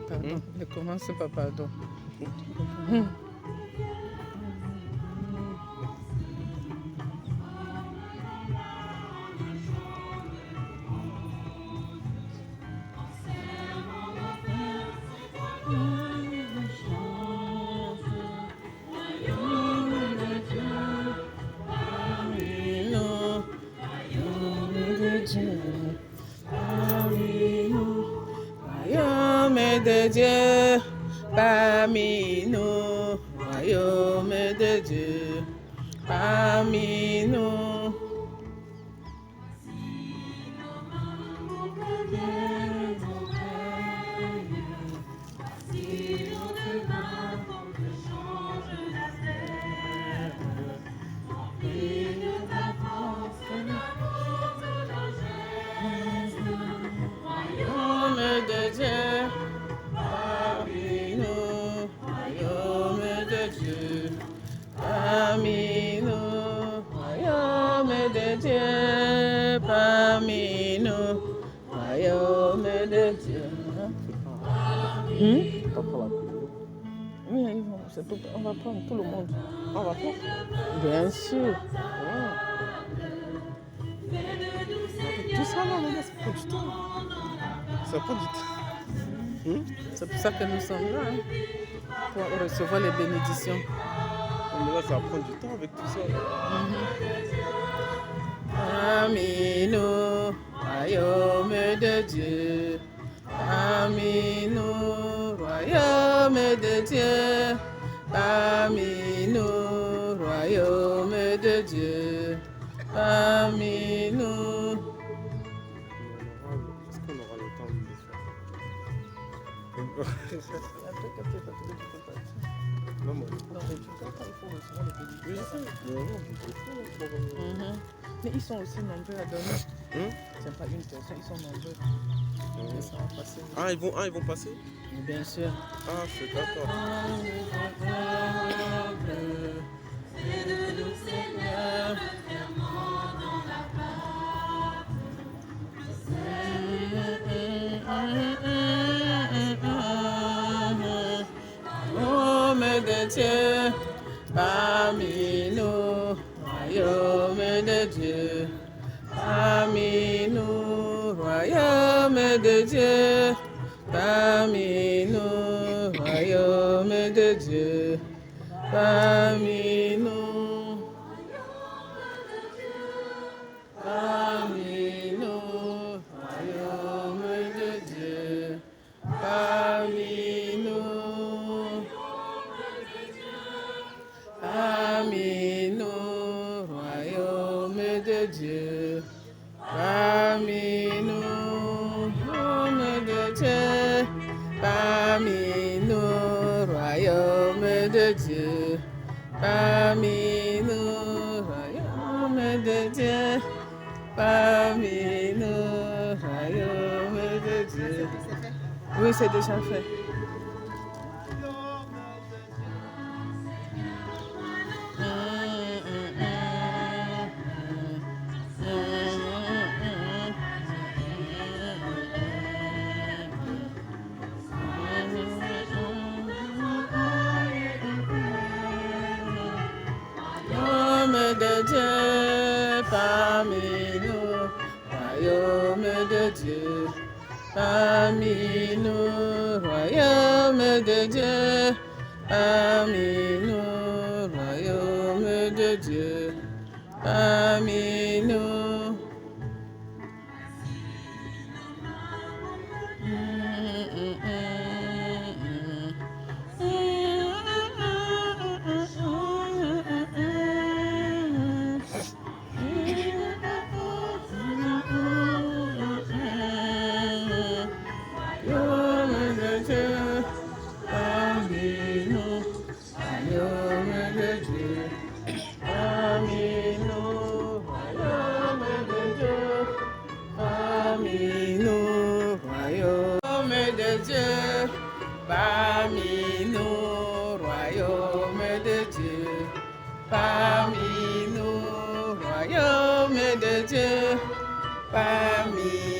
Pardon, ne commence pas, pardon. Royaume de Dieu, parmi nous, royaume de Dieu, parmi nous. Royaume de Dieu, parmi nous, royaume de Dieu, parmi nous, royaume de Dieu, parmi nous, royaume de Dieu. Oui, on va prendre tout le monde. On va prendre. Bien sûr. Tout ça, là, les gars, ça prend du temps. Ça prend du temps. C'est pour ça que nous sommes là, pour recevoir les bénédictions. Mais là, ça va prendre du temps avec tout ça. Parmi nous, royaume de Dieu. Parmi nous, royaume de Dieu. Parmi nous, royaume de Dieu. Parmi nous. Est-ce qu'on aura le temps de le faire? Non, mais... Non, mais tu vois, il faut recevoir les bénédictions. Oui, Mais ils sont aussi nombreux à donner. C'est pas une personne, ils sont nombreux. Et ça va passer. Ah, ils vont passer? Bien sûr. Ah, c'est d'accord. Royaume de Dieu, parmi nous, royaume de Dieu, parmi nous, royaume de Dieu, parmi nous, royaume de Dieu, parmi nous, parmi nous, royaume de Dieu, parmi nous, parmi nous, royaume de Dieu, parmi nous, royaume de Dieu, parmi nous, royaume de Dieu, parmi nous, royaume de Dieu, parmi nous, royaume de Dieu. Oui, c'est déjà fait. Royaume de Dieu, parmi nous, royaume de Dieu, parmi nous, royaume de Dieu, parmi nous, royaume de Dieu, parmi nous. Royaume de Dieu, parmi nous, royaume de Dieu, parmi nous, royaume de Dieu, parmi nous, royaume de Dieu, parmi